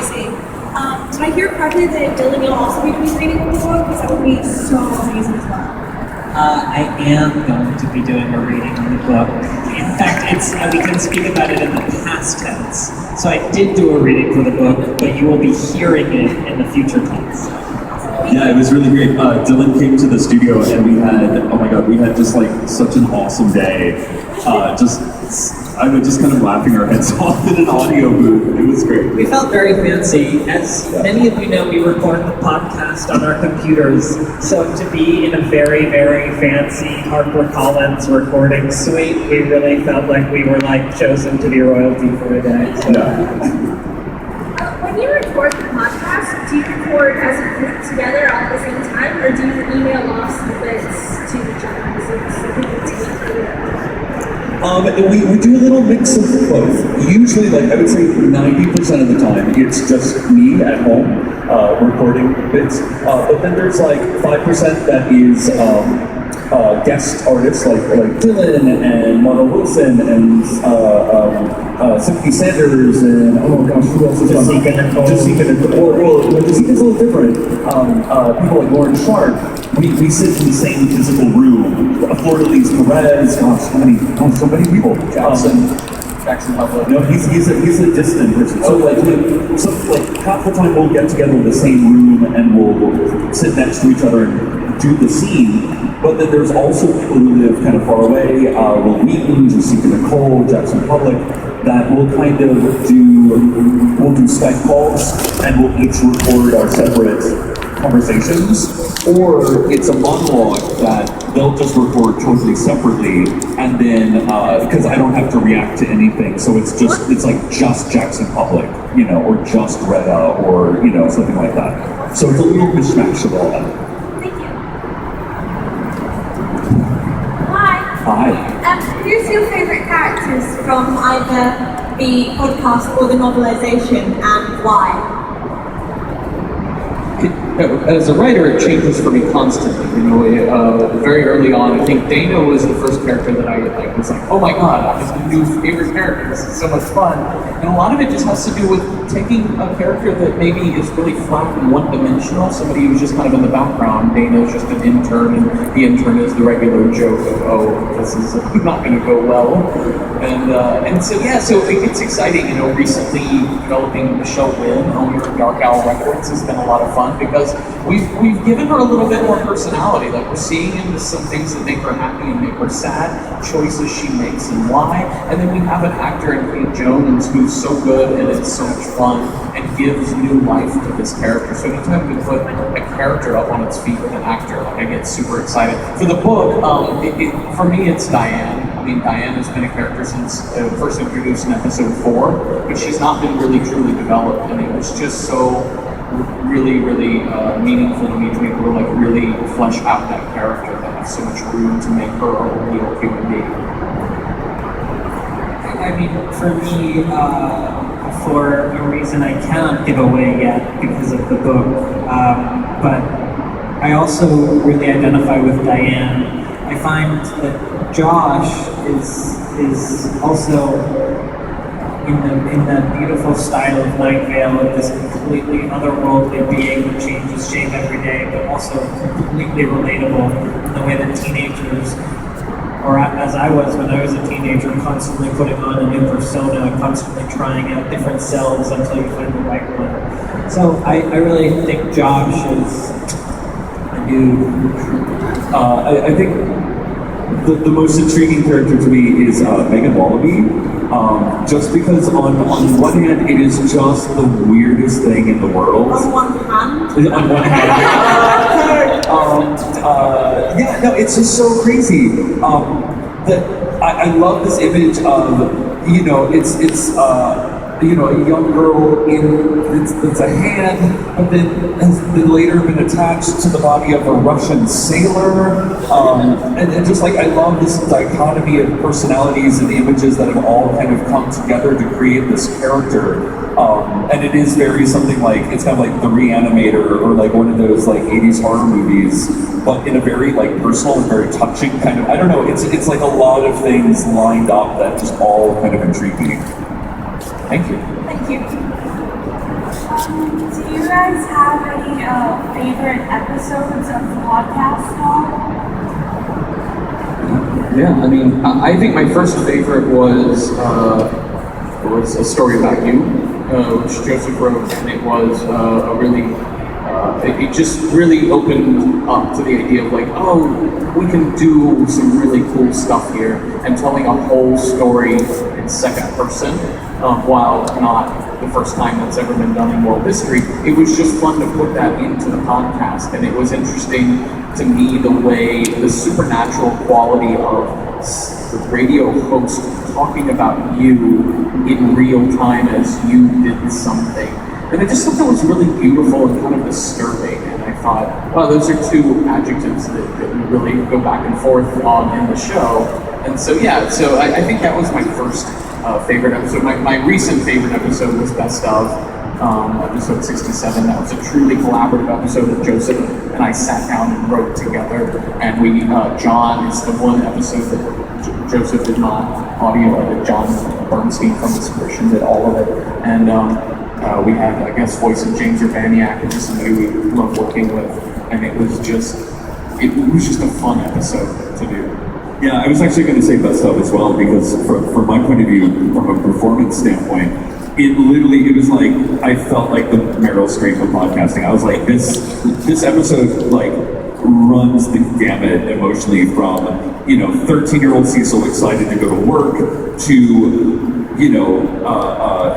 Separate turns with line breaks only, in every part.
Stacey. Did I hear correctly that Dylan, you'll also be doing reading of the book? Because that would be so amazing as well.
I am going to be doing a reading on the book. In fact, we can speak about it in the past tense. So I did do a reading for the book, but you will be hearing it in the future tense.
Yeah, it was really great. Dylan came to the studio and we had just like such an awesome day. I was just kind of laughing our heads off in an audio booth. It was great.
We felt very fancy. As many of you know, we record the podcast on our computers. So to be in a very, very fancy HarperCollins recording suite, we really felt like we were like chosen to be royalty for a day. So.
Yeah.
When you record the podcast, do you record as a group together all at the same time, or do you email off snippets to each other so people take it?
We do a little mix of both. Usually, like I would say 90% of the time, it's just me at home recording bits. But then there's like 5% that is guest artists like Dylan and Marla Wilson and Cynthia Sanders and oh gosh, who else is on? Jessica Nicole. Well, Jessica's a little different. People like Lauren Sharp. We sit in the same physical room. Fleur-de-Lis Perez. Gosh, so many people. Jackson Public. No, he's a distant person. So like half the time we'll get together in the same room and we'll sit next to each other and do the scene. But then there's also people who live kind of far away, Will Wheaton, Jessica Nicole, Jackson Public, that we'll kind of we'll do Skype calls and we'll each record our separate conversations, or it's a monologue that they'll just record totally separately, and then because I don't have to react to anything, so it's like just Jackson Public, or just Retta, or something like that. So it's a little mishmash of all that.
Hi. Who's your favourite characters from either the podcast or the novelisation, and why?
As a writer, it changes for me constantly. Very early on, I think Dana was the first character that I was like, oh my god, I have a new favorite character. This is so much fun. And a lot of it just has to do with taking a character that maybe is really flat and one-dimensional, somebody who's just kind of in the background. Dana is just an intern, and the intern is the regular joke of, oh, this is not going to go well. And so it gets exciting. Recently developing Michelle Wynn, owner of Dark Owl Records, has been a lot of fun because we've given her a little bit more personality. Like we're seeing into some things that make her happy and make her sad, choices she makes and why. And then we have an actor in Kate Jones who's so good and it's so much fun and gives new life to this character. So anytime we put a character up on its feet with an actor, I get super excited. For the book, for me it's Diane. Diane has been a character since first introduced in episode 4, but she's not been really truly developed, and it was just so really, really meaningful to me to be able to really flesh out that character, that have so much room to make her a real human being.
For me, for a reason I cannot give away yet because of the book, but I also really identify with Diane. I find that Josh is also in the beautiful style of Nightvale, of this completely otherworldly being that changes shape every day, but also completely relatable in the way that teenagers, or as I was when I was a teenager, constantly putting on a new persona, constantly trying out different selves until you find the right one. So I really think Josh is a dude.
I think the most intriguing character to me is Megan Wallaby, just because on one hand it is just the weirdest thing in the world.
On one hand?
On one hand. It's just so crazy. That I love this image of, it's a young girl it's a hand, but then has been later been attached to the body of a Russian sailor. And just I love this dichotomy of personalities and images that have all kind of come together to create this character. And it is very something it's kind of like The Reanimator, or one of those 80s horror movies, but in a very personal and very touching kind of, I don't know, it's like a lot of things lined up that just all kind of intrigue me. Thank you.
Thank you. Do you guys have any favorite episodes of the podcast at all?
Yeah, I mean, I think my first favorite was A Story About You, which Joseph wrote, and it was a really, it just really opened up to the idea of like, oh, we can do some really cool stuff here, and telling a whole story in second person, while not the first time that's ever been done in world history. It was just fun to put that into the podcast, and it was interesting to me the way the supernatural quality of the radio host talking about you in real time as you did something. And I just thought that was really beautiful and kind of disturbing. And I thought, wow, those are two adjectives that we really go back and forth on in the show. And so, yeah, so I think that was my first favorite episode. My recent favorite episode was Best Of, episode 67. That was a truly collaborative episode that Joseph and I sat down and wrote together. And we, John is the one episode that Joseph did not audio edit. John Bernstein from Inspiration did all of it. And we had, I guess, voice of James Urbaniak, which is somebody we love working with. And it was just a fun episode to do.
Yeah, I was actually going to say Best Of as well, because from my point of view, from a performance standpoint, it was like, I felt like the Meryl Streep of podcasting. I was like, this episode, like, runs the gamut emotionally from, 13-year-old Cecil excited to go to work to,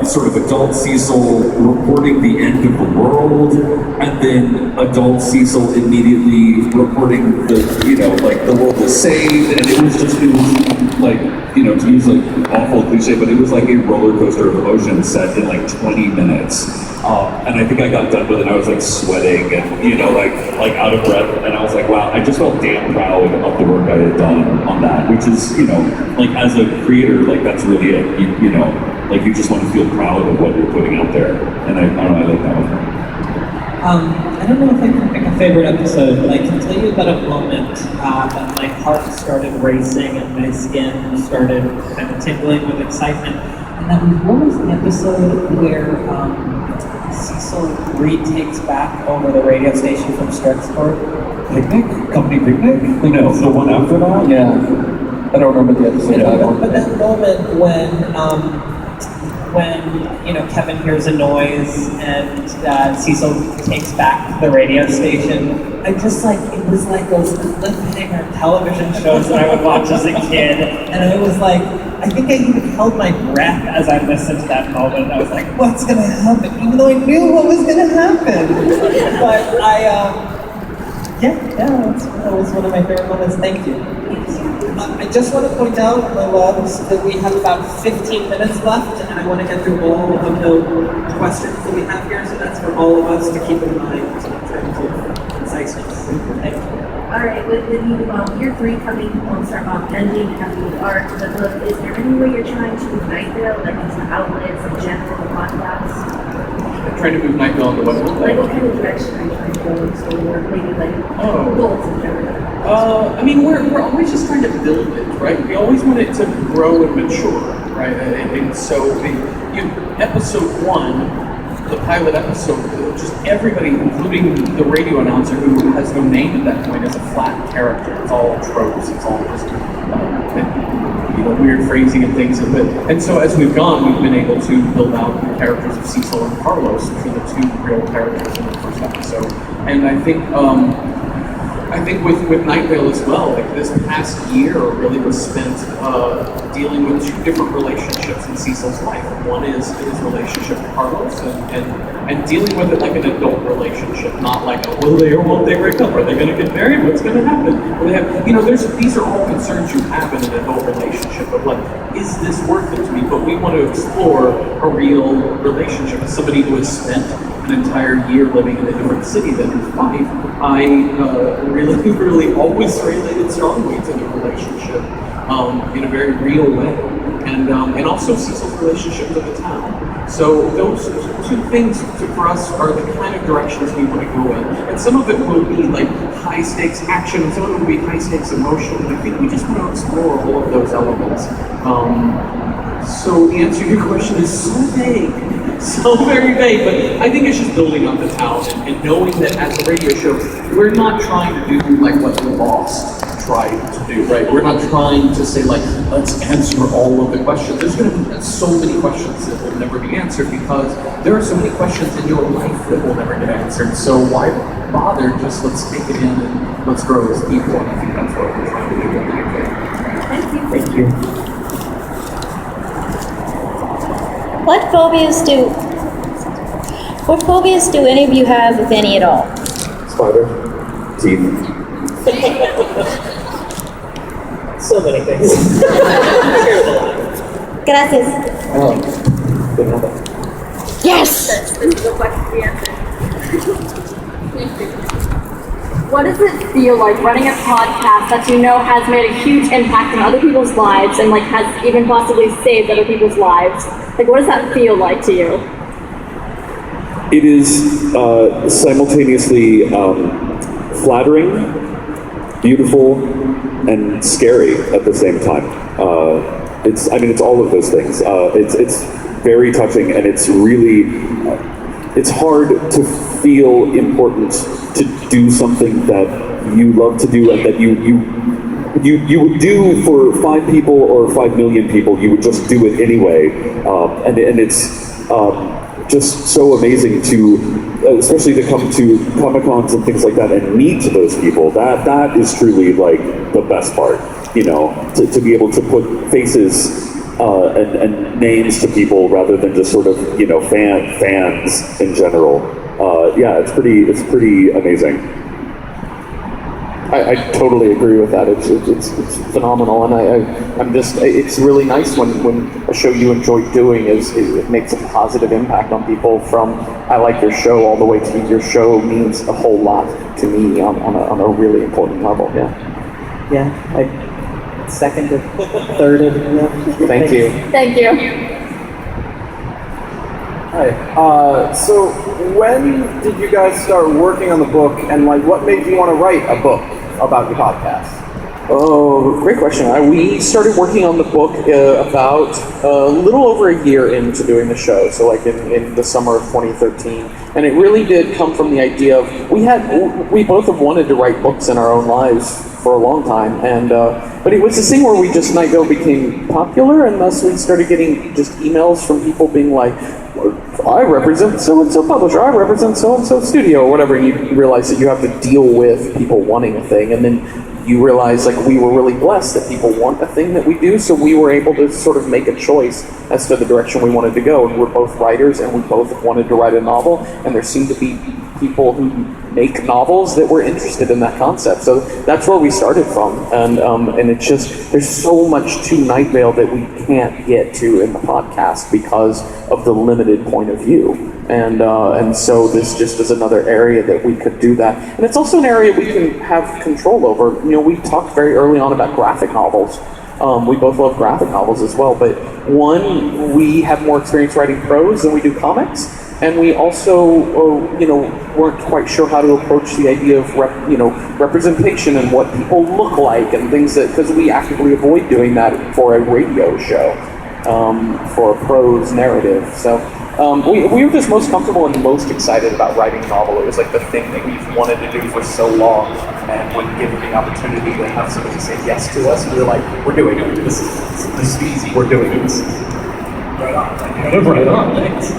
sort of adult Cecil reporting the end of the world, and then adult Cecil immediately reporting the world is saved, and it was like, to use like awful cliche, but it was like a roller coaster of emotions set in like 20 minutes. And I think I got done with it, and I was like sweating and, like out of breath, and I was like, wow, I just felt damn proud of the work I had done on that, which is, like as a creator, like that's really it, like you just want to feel proud of what you're putting out there, and I don't know, I like that one.
I don't know if I can pick a favorite episode, but I can tell you about a moment that my heart started racing and my skin started kind of tingling with excitement. And that was, what was the episode where Cecil retakes back over the radio station from Strexport?
Picnic? Company Picnic? No, the one after that?
Yeah, I don't remember the episode.
But that moment when Kevin hears a noise and Cecil takes back the radio station, I just it was like those cliffhanger television shows that I would watch as a kid, and I was like, I think I even held my breath as I listened to that moment. I was like, what's gonna happen? Even though I knew what was gonna happen. But that was one of my favorite moments. Thank you. I just want to point out, my loves, that we have about 15 minutes left, and I want to get through all of the questions that we have here, so that's for all of us to keep in mind in terms of conciseness. Thank you.
All right, with year 3 coming, ending after the arc of the book, is there any way you're trying to move Nightvale, like into outlets in general, podcasts?
Trying to move Nightvale into what?
Like what kind of direction are you trying to go into, or maybe goals in general?
I mean, we're always just trying to build it, right? We always want it to grow and mature, right? And so, episode 1, the pilot episode, just everybody, including the radio announcer who has no name at that point, is a flat character. It's all tropes. It's all just weird phrasing and things. And so as we've gone, we've been able to build out the characters of Cecil and Carlos, which are the 2 real characters in the first episode. And I think with Nightvale as well, like this past year really was spent dealing with 2 different relationships in Cecil's life. One is his relationship with Carlos and dealing with it like an adult relationship, not like, won't they break up? Are they going to get married? What's going to happen? Well, they have, these are all concerns you have in an adult relationship of like, is this worth it to me? But we want to explore a real relationship with somebody who has spent an entire year living in a different city than his wife. I really always related strongly to the relationship in a very real way, and also Cecil's relationship to the town. So those 2 things for us are the kind of directions we want to go in. And some of it will be like high stakes action, and some of it will be high stakes emotion. And I think we just want to explore all of those elements. So the answer to your question is so vague. so very vague, but I think it's just building up the talent and knowing that as a radio show, we're not trying to do like what the boss tried to do, right? We're not trying to say like, let's answer all of the questions. There's going to be so many questions that will never be answered because there are so many questions in your life that will never get answered. So why bother? Just let's take it in and let's grow as people. And I think that's what we're trying to do with Nightvale.
Thank you.
What phobias do any of you have, if any at all?
Spider. Teeth.
So many things.
Gracias.
Oh, good enough.
Yes!
This is a question we answered. What does it feel like running a podcast that you know has made a huge impact on other people's lives and like has even possibly saved other people's lives? Like, what does that feel like to you?
It is simultaneously flattering, beautiful, and scary at the same time. It's all of those things. It's very touching, and it's really, it's hard to feel important to do something that you love to do and that you would do for 5 people or 5 million people. You would just do it anyway, and it's just so amazing to, especially to come to Comic-Cons and things like that and meet those people. That is truly like the best part, you know, to be able to put faces and names to people rather than just sort of, you know, fans in general. Yeah, it's pretty amazing.
I totally agree with that. It's phenomenal, and I'm just, it's really nice when a show you enjoy doing it makes a positive impact on people. From I like your show all the way to your show means a whole lot to me on a really important level. Yeah.
Yeah, I seconded, thirded. Yeah.
Thank you.
Thank you.
Hi. So when did you guys start working on the book, and like what made you want to write a book about your podcast?
Oh, great question. We started working on the book about a little over a year into doing the show, so like in the summer of 2013. And it really did come from the idea of, we both have wanted to write books in our own lives for a long time, and but it was this thing where Nightvale became popular, and thus we started getting just emails from people being like, I represent so-and-so publisher, I represent so-and-so studio, or whatever, and you realize that you have to deal with people wanting a thing, and then you realize like we were really blessed that people want a thing that we do, so we were able to sort of make a choice as to the direction we wanted to go, and we're both writers, and we both wanted to write a novel, and there seemed to be people who make novels that were interested in that concept, so that's where we started from, and it's just, there's so much to Nightvale that we can't get to in the podcast because of the limited point of view, and so this just is another area that we could do that, and it's also an area we can have control over. You know, we talked very early on about graphic novels. We both love graphic novels as well, but one, we have more experience writing prose than we do comics, and we also, weren't quite sure how to approach the idea of representation and what people look like and things that, because we actively avoid doing that for a radio show, for a prose narrative. So we were just most comfortable and most excited about writing a novel. It was like the thing that we've wanted to do for so long, and when given the opportunity to have somebody say yes to us, we were like, we're doing it. This is easy. We're doing this. Right on. Right on. Thanks.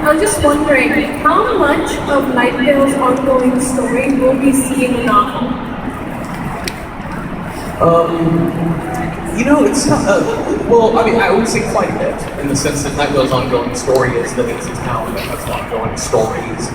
I was just wondering, how much of Nightvale's ongoing story will we see in the novel?
It's not, I would say quite a bit, in the sense that Nightvale's ongoing story is that it's a town that has ongoing stories.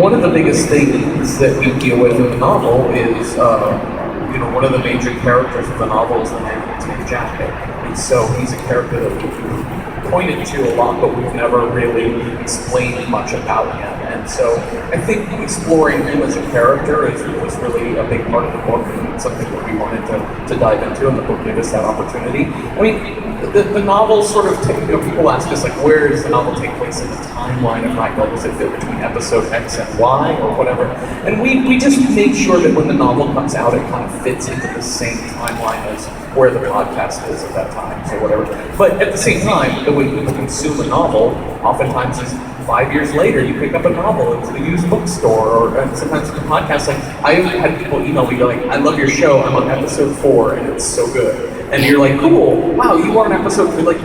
One of the biggest things that we deal with in the novel is, one of the major characters of the novel is the man in the tan jacket. And so he's a character that we've pointed to a lot, but we've never really explained much about him. And so I think exploring him as a character was really a big part of the book, and something that we wanted to dive into, and the book gave us that opportunity. I mean, the novel sort of, people ask us, like, where does the novel take place in the timeline of Nightvale? Does it fit between episode X and Y or whatever? And we just made sure that when the novel comes out, it kind of fits into the same timeline as where the podcast is at that time, so whatever. But at the same time, the way people consume a novel oftentimes is 5 years later, you pick up a novel into the used bookstore, and sometimes it's a podcast. Like, I had people email me, like, I love your show, I'm on episode 4, and it's so good. And you're like, cool, wow, you are on episode 3, like,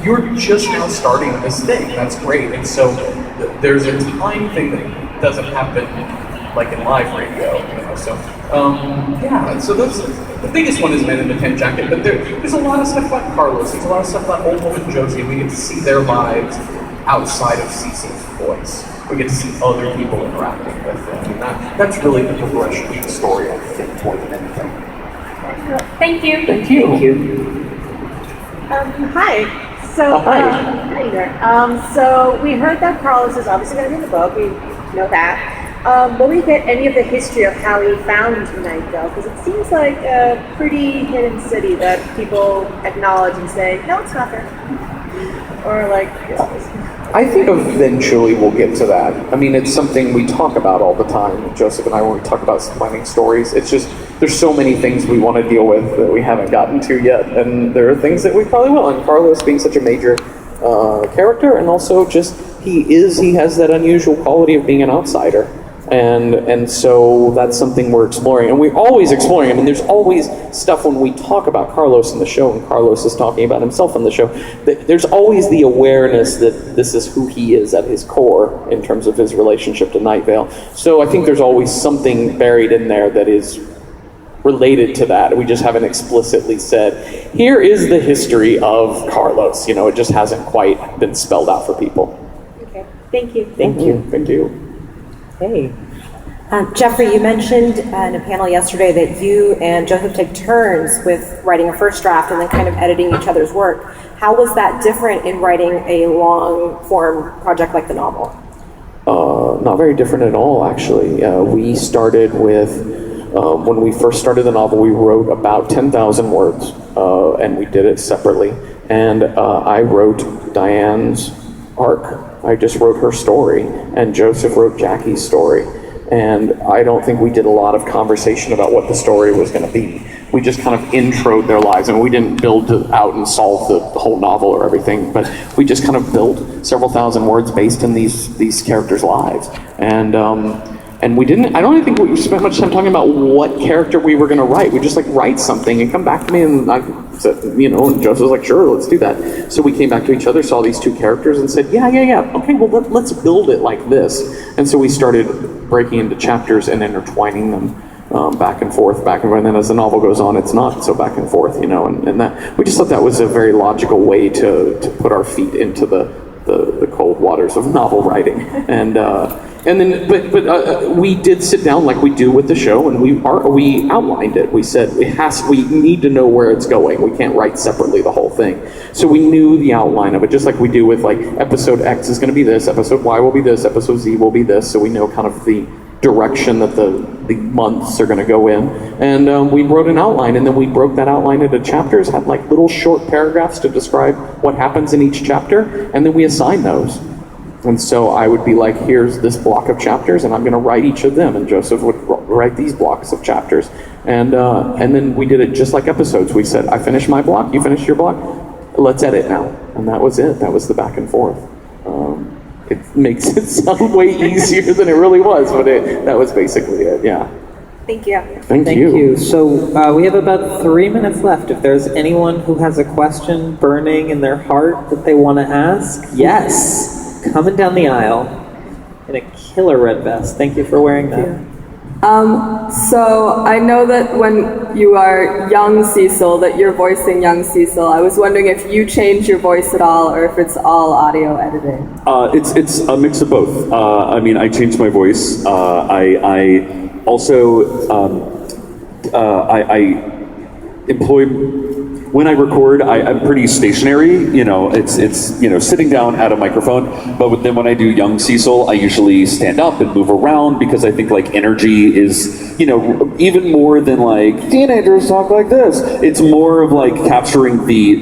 you're just now starting this thing, that's great. And so there's a time thing that doesn't happen like in live radio, so yeah, so that's the biggest one is Man in the Tan Jacket, but there's a lot of stuff about Carlos, there's a lot of stuff about Old Woman Josie, and we get to see their lives outside of Cecil's voice. We get to see other people interacting with them, and that's really the progression of the story, I think, more than anything.
Thank you.
Thank you.
Hi. So, hi there. So we heard that Carlos is obviously going to be in the book. We know that. Will we get any of the history of how he found Nightvale? Because it seems like a pretty hidden city that people acknowledge and say, no, it's not there. Or like,
I think eventually we'll get to that. I mean, it's something we talk about all the time, Joseph and I, when we talk about finding stories. It's just, there's so many things we want to deal with that we haven't gotten to yet, and there are things that we probably will. And Carlos being such a major character, and also just, he has that unusual quality of being an outsider. And so that's something we're exploring, and we're always exploring. I mean, there's always stuff when we talk about Carlos in the show, and Carlos is talking about himself in the show, that there's always the awareness that this is who he is at his core in terms of his relationship to Nightvale. So I think there's always something buried in there that is related to that. We just haven't explicitly said, here is the history of Carlos. You know, it just hasn't quite been spelled out for people.
okay, thank you.
Thank you.
Hey. Jeffrey, you mentioned in a panel yesterday that you and Joseph take turns with writing a first draft and then kind of editing each other's work. How was that different in writing a long-form project like the novel?
Not very different at all, actually. We started with, when we first started the novel, we wrote about 10,000 words, and we did it separately. And I wrote Diane's arc. I just wrote her story, and Joseph wrote Jackie's story. And I don't think we did a lot of conversation about what the story was going to be. We just kind of introed their lives, and we didn't build out and solve the whole novel or everything, but we just kind of built several thousand words based in these characters' lives. And we didn't, I don't even think we spent much time talking about what character we were going to write. We just write something and come back to me, and I said, and Joseph was like, sure, let's do that. So we came back to each other, saw these two characters, and said, yeah, okay, well, let's build it like this. And so we started breaking into chapters and intertwining them back and forth, and then as the novel goes on, it's not so back and forth, and that, we just thought that was a very logical way to put our feet into the cold waters of novel writing. And then, but we did sit down like we do with the show, and we outlined it. We said we need to know where it's going. We can't write separately the whole thing. So we knew the outline of it, just like we do with episode X is going to be this, episode Y will be this, episode Z will be this. So we know kind of the direction that the months are going to go in. And we wrote an outline, and then we broke that outline into chapters, had little short paragraphs to describe what happens in each chapter, and then we assigned those. And so I would be like, here's this block of chapters, and I'm going to write each of them. And Joseph would write these blocks of chapters. And then we did it just like episodes. We said, I finished my block, you finished your block, let's edit now. And that was it. That was the back and forth. It makes it sound way easier than it really was, but that was basically it, yeah.
Thank you.
Thank you.
So we have about 3 minutes left. If there's anyone who has a question burning in their heart that they want to ask, yes. Coming down the aisle in a killer red vest. Thank you for wearing that.
So I know that when you are young Cecil, that you're voicing young Cecil. I was wondering if you change your voice at all, or if it's all audio editing.
It's a mix of both. I mean, I changed my voice. I also employ. When I record, I'm pretty stationary. You know, it's sitting down at a microphone. But then when I do young Cecil, I usually stand up and move around because I think like energy is, even more than like teenagers talk like this. It's more of like capturing the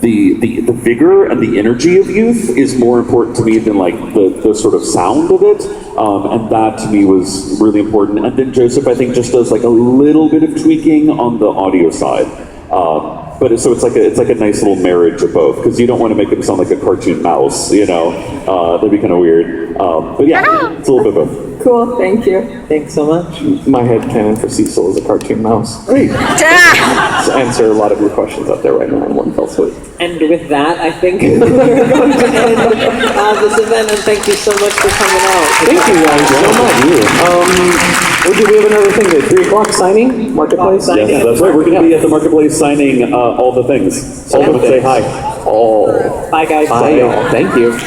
vigor and the energy of youth is more important to me than like the sort of sound of it. And that to me was really important. And then Joseph, I think, just does like a little bit of tweaking on the audio side. But so it's like a nice little marriage of both, because you don't want to make him sound like a cartoon mouse, that'd be kind of weird. But yeah, it's a little bit of both.
Cool, thank you.
Thanks so much. My headcanon for Cecil is a cartoon mouse.
Great.
To answer a lot of your questions out there right now in one fell swoop.
And with that, I think we're going to end this event, and thank you so much for coming out.
Thank you guys so much. We have another thing at 3 o'clock, signing? Marketplace?
Yes, that's right. We're going to be at the Marketplace signing all the things. So say hi.
Oh.
Bye, guys.
Bye, y'all. Thank you.